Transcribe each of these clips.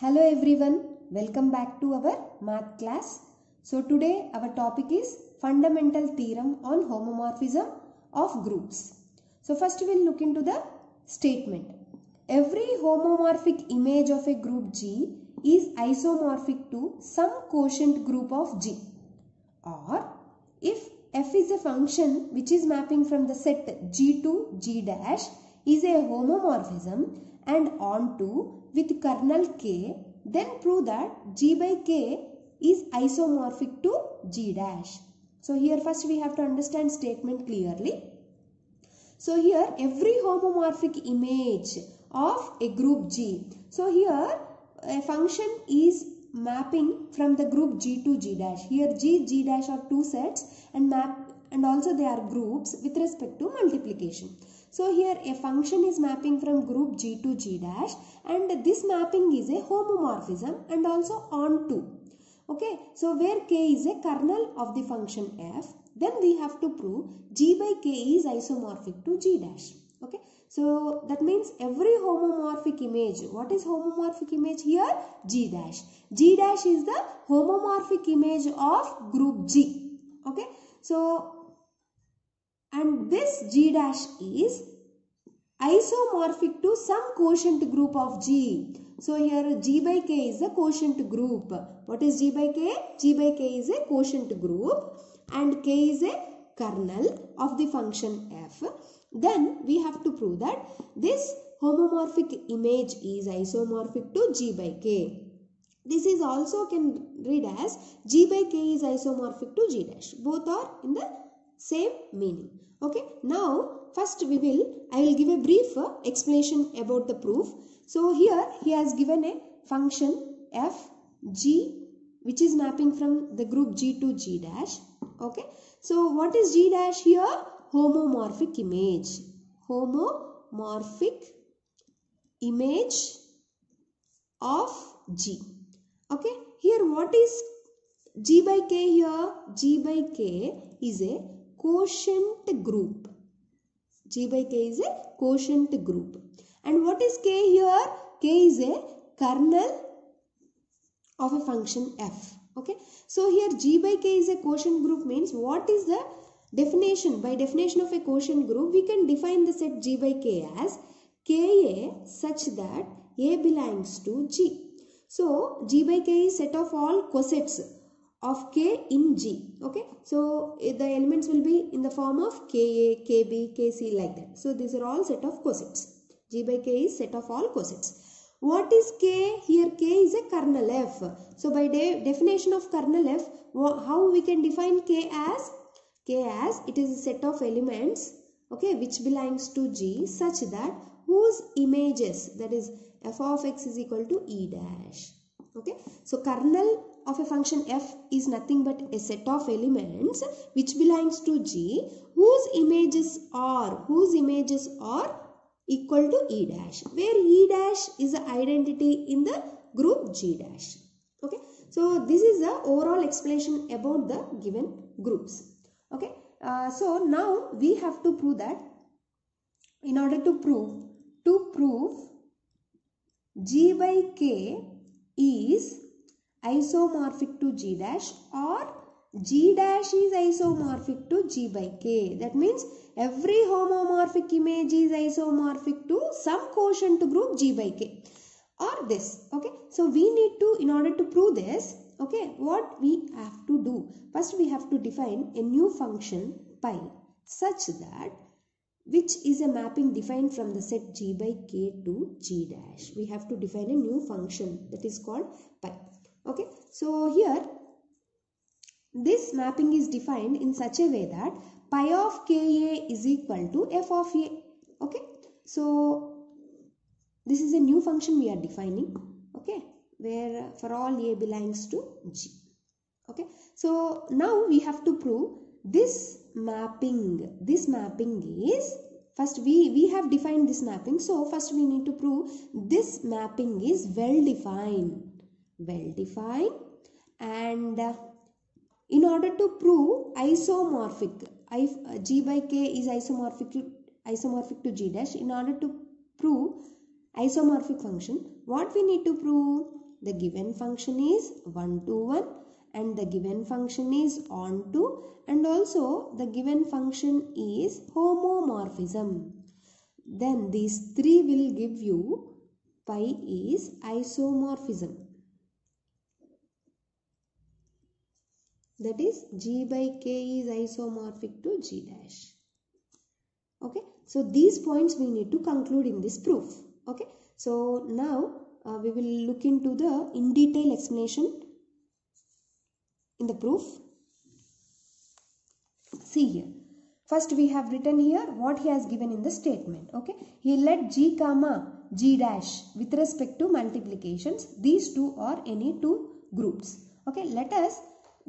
Hello everyone, welcome back to our math class. So today our topic is fundamental theorem on homomorphism of groups. So first we will look into the statement. Every homomorphic image of a group G is isomorphic to some quotient group of G. Or if f is a function which is mapping from the set G to G dash is a homomorphism and onto with kernel K, then prove that G by K is isomorphic to G dash. So here first we have to understand statement clearly. So here every homomorphic image of a group G. So here a function is mapping from the group G to G dash. Here G, G dash are two sets and also they are groups with respect to multiplication. So here a function is mapping from group G to G dash and this mapping is a homomorphism and also onto. Okay, so where K is a kernel of the function f, then we have to prove G by K is isomorphic to G dash. Okay, so that means every homomorphic image, what is homomorphic image here? G dash. G dash is the homomorphic image of group G. Okay, so and this G dash is isomorphic to some quotient group of G. So here G by K is a quotient group. What is G by K? G by K is a quotient group and K is a kernel of the function f. Then we have to prove that this homomorphic image is isomorphic to G by K. This is also can read as G by K is isomorphic to G dash. Both are in the same meaning. Okay, now first I will give a brief explanation about the proof. So here he has given a function f g which is mapping from the group G to G dash. Okay, so what is G dash here? Homomorphic image. Homomorphic image of G. Okay, here what is G by K here? G by K is a quotient group. G by K is a quotient group. And what is K here? K is a kernel of a function f. Okay. So here G by K is a quotient group means what is the definition? By definition of a quotient group, we can define the set G by K as Ka such that A belongs to G. So G by K is set of all cosets of K in G. Okay, so the elements will be in the form of Ka, Kb, Kc like that. So these are all set of cosets. G by K is set of all cosets. What is K? Here K is a kernel f. So by definition of kernel f, how we can define K as? K as it is a set of elements, okay, which belongs to G such that whose images, that is f of x is equal to E dash. Okay, so kernel of a function f is nothing but a set of elements which belongs to G whose images are equal to E dash, where E dash is the identity in the group G dash. Okay, so this is the overall explanation about the given groups. Okay, so now we have to prove that in order to prove G by K is isomorphic to G dash or G dash is isomorphic to G by K. That means every homomorphic image is isomorphic to some quotient group G by K or this. Okay, so we need to, in order to prove this, okay, what we have to do? First we have to define a new function pi such that which is a mapping defined from the set G by K to G dash. We have to define a new function that is called pi. Okay, so here this mapping is defined in such a way that pi of Ka is equal to f of A. Okay, so this is a new function we are defining. Okay, where for all A belongs to G. Okay, so now we have to prove this mapping. This mapping is, first we have defined this mapping. So first we need to prove this mapping is well defined. And in order to prove isomorphic, G by K is isomorphic to G dash. In order to prove isomorphic function, what we need to prove? the given function is 1 to 1 and the given function is on to, and also the given function is homomorphism. Then these three will give you pi is isomorphism. That is g by k is isomorphic to g dash. Okay, so these points we need to conclude in this proof. Okay, so now we will look into the in detail explanation in the proof. See here. First we have written here what he has given in the statement. Okay, he let g comma g dash with respect to multiplications. These two are any two groups. Okay, let us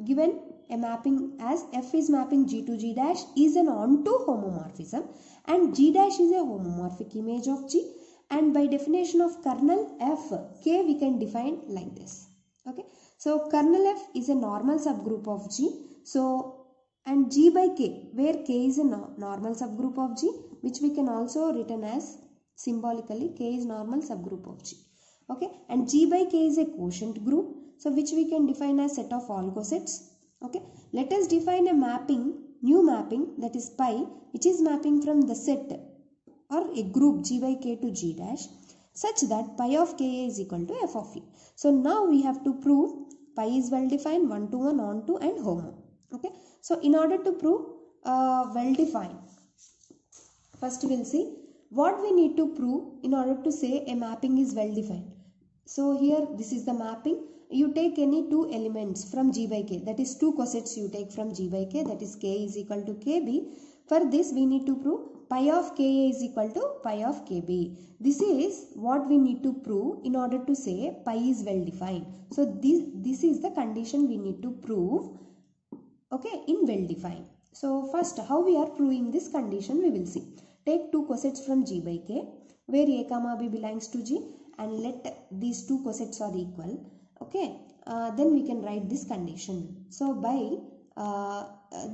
given a mapping as f is mapping g to g dash is an onto homomorphism and g dash is a homomorphic image of g, and by definition of kernel f k we can define like this. Okay, so kernel f is a normal subgroup of g. So and g by k, where k is a normal subgroup of g, which we can also written as symbolically k is normal subgroup of g. Okay, and g by k is a quotient group, so which we can define as set of all cosets. Okay, let us define a mapping, new mapping, that is pi, which is mapping from the set or a group g by k to g dash such that pi of k is equal to f of e. So now we have to prove pi is well defined, 1 to 1, on to and homo. Okay, so in order to prove well defined, first we will see what we need to prove in order to say a mapping is well defined. So here this is the mapping. You take any two elements from g by k, that is two cosets you take from g by k, that is k is equal to kb. For this we need to prove pi of ka is equal to pi of kb. This is what we need to prove in order to say pi is well defined. So this is the condition we need to prove, okay, in well defined. So first how we are proving this condition we will see. Take two cosets from g by k where a comma b belongs to g and let these two cosets are equal. Okay, then we can write this condition. So by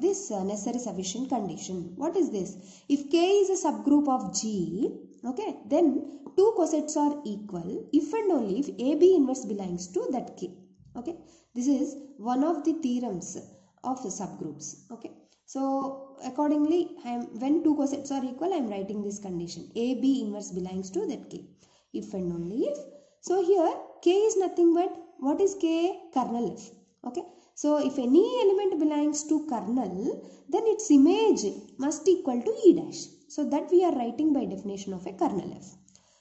this necessary sufficient condition, what is this? If k is a subgroup of g, okay, then two cosets are equal if and only if AB inverse belongs to that k. Okay, this is one of the theorems of subgroups. Okay, so accordingly when two cosets are equal I am writing this condition, AB inverse belongs to that k if and only if. So here k is nothing but what is k? Kernel f. Okay, so if any element belongs to kernel, then its image must equal to e dash. So that we are writing by definition of a kernel f.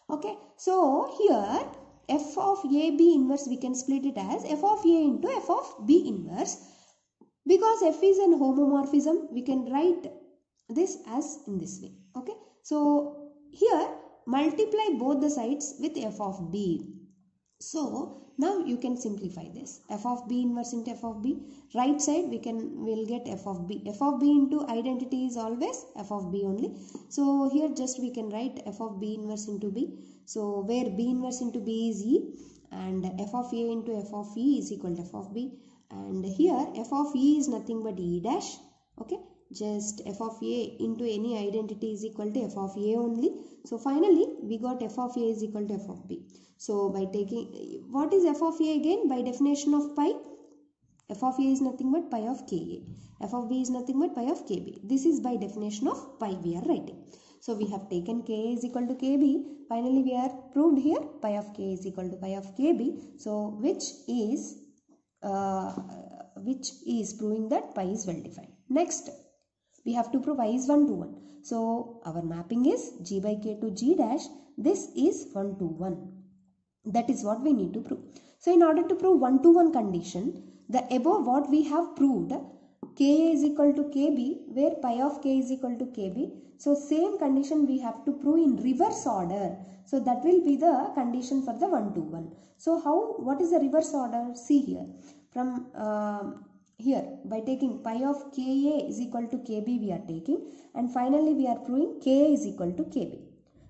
Okay, so here f of a b inverse we can split it as f of a into f of b inverse. Because f is an homomorphism, we can write this as in this way. Okay, so here multiply both the sides with f of b. So now you can simplify this, f of b inverse into f of b. Right side we'll get f of b. F of b into identity is always f of b only. So here just we can write f of b inverse into b. So where b inverse into b is e, and f of a into f of e is equal to f of b. And here f of e is nothing but e dash. Okay, just f of a into any identity is equal to f of a only. So finally we got f of a is equal to f of b. So by taking, what is f of a again? By definition of pi, f of a is nothing but pi of ka. F of b is nothing but pi of kb. This is by definition of pi we are writing. So we have taken ka is equal to kb. Finally we are proved here pi of k is equal to pi of kb. So which is proving that pi is well defined. Next we have to prove pi is 1 to 1. So our mapping is g by k to g dash. This is 1 to 1. That is what we need to prove. So in order to prove 1 to 1 condition, the above what we have proved, ka is equal to kb, where pi of k is equal to kb. So same condition we have to prove in reverse order. So that will be the condition for the 1 to 1. So what is the reverse order? See here. From here by taking pi of ka is equal to kb we are taking, and finally we are proving ka is equal to kb,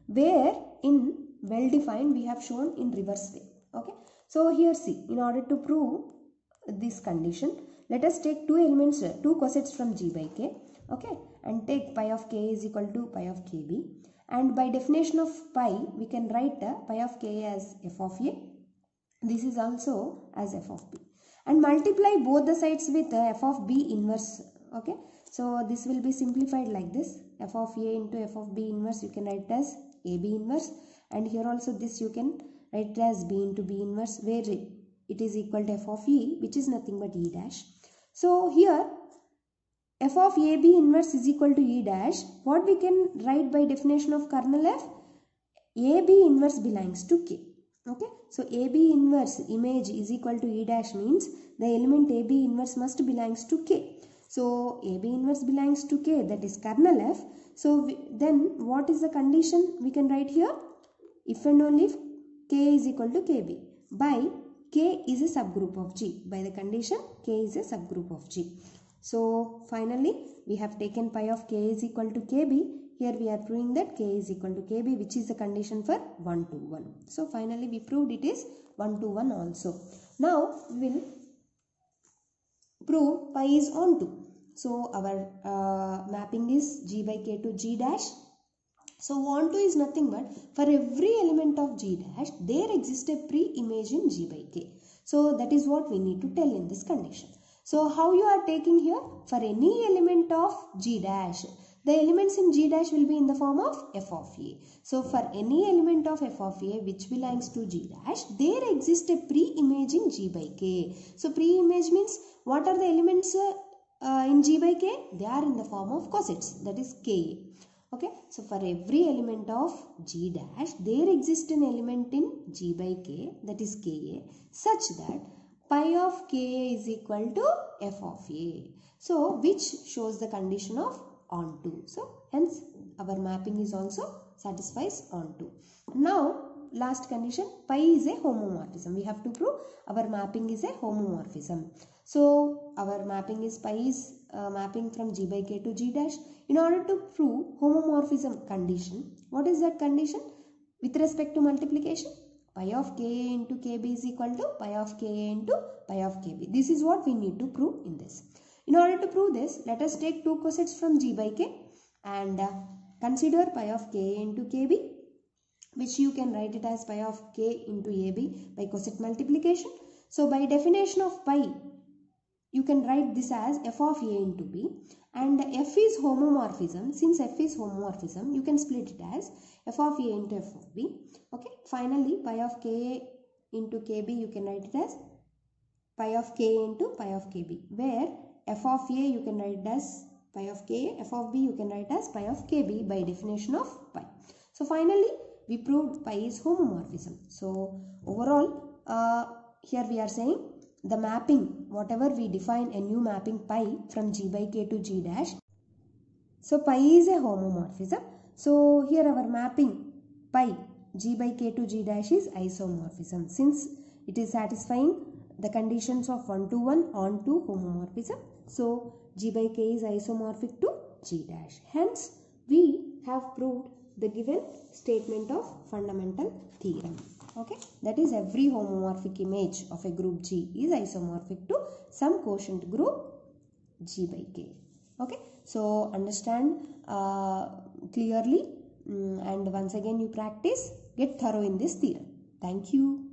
where in well defined we have shown in reverse way. Okay, so here see, in order to prove this condition, let us take two elements, two cosets from g by k. Okay, and take pi of k is equal to pi of kb, and by definition of pi we can write pi of k as f of a. This is also as f of b. And multiply both the sides with f of b inverse. Okay. So this will be simplified like this. F of a into f of b inverse you can write as ab inverse. And here also this you can write as b into b inverse, where it is equal to f of e, which is nothing but e dash. So here f of ab inverse is equal to e dash. What we can write by definition of kernel f? ab inverse belongs to k. Okay. So ab inverse image is equal to e dash means the element ab inverse must belongs to k. So ab inverse belongs to k, that is kernel f. So then what is the condition we can write here? If and only if k is equal to kb by k is a subgroup of G. By the condition k is a subgroup of G. So finally we have taken pi of k is equal to kb. Here we are proving that k is equal to kb, which is the condition for 1 to 1. So finally we proved it is 1 to 1 also. Now we will prove pi is onto. So our mapping is G by k to G dash. So onto is nothing but for every element of G dash there exists a pre-image in G by k. So that is what we need to tell in this condition. So how you are taking here? For any element of G dash, the elements in G dash will be in the form of f of a. So for any element of f of a which belongs to G dash, there exists a pre-image in G by k. So pre-image means what are the elements in G by k? They are in the form of cosets, that is ka. Okay, so for every element of G dash, there exists an element in G by k, that is ka, such that pi of ka is equal to f of a. So which shows the condition of onto. So hence our mapping is also satisfies onto. Now last condition, pi is a homomorphism. We have to prove our mapping is a homomorphism. So our mapping is pi is mapping from G by k to G dash. In order to prove homomorphism condition, what is that condition? With respect to multiplication, pi of ka into kb is equal to pi of ka into pi of kb. This is what we need to prove in this. In order to prove this, let us take two cosets from G by k and consider pi of ka into kb, which you can write it as pi of k into ab by coset multiplication. So by definition of pi, you can write this as f of a into b, and f is homomorphism. Since f is homomorphism, you can split it as f of a into f of b. Okay. Finally, pi of k into kb, you can write it as pi of k into pi of kb, where f of a you can write as pi of ka, f of b you can write as pi of kb by definition of pi. So finally, we proved pi is homomorphism. So overall, here we are saying the mapping, whatever we define a new mapping pi from G by k to G dash. So pi is a homomorphism. So here our mapping pi G by k to G dash is isomorphism, since it is satisfying the conditions of 1 to 1 on to homomorphism. So G by k is isomorphic to G dash. Hence we have proved the given statement of fundamental theorem. Okay, that is every homomorphic image of a group G is isomorphic to some quotient group G by k. Okay, so understand clearly, and once again you practice, get thorough in this theorem. Thank you.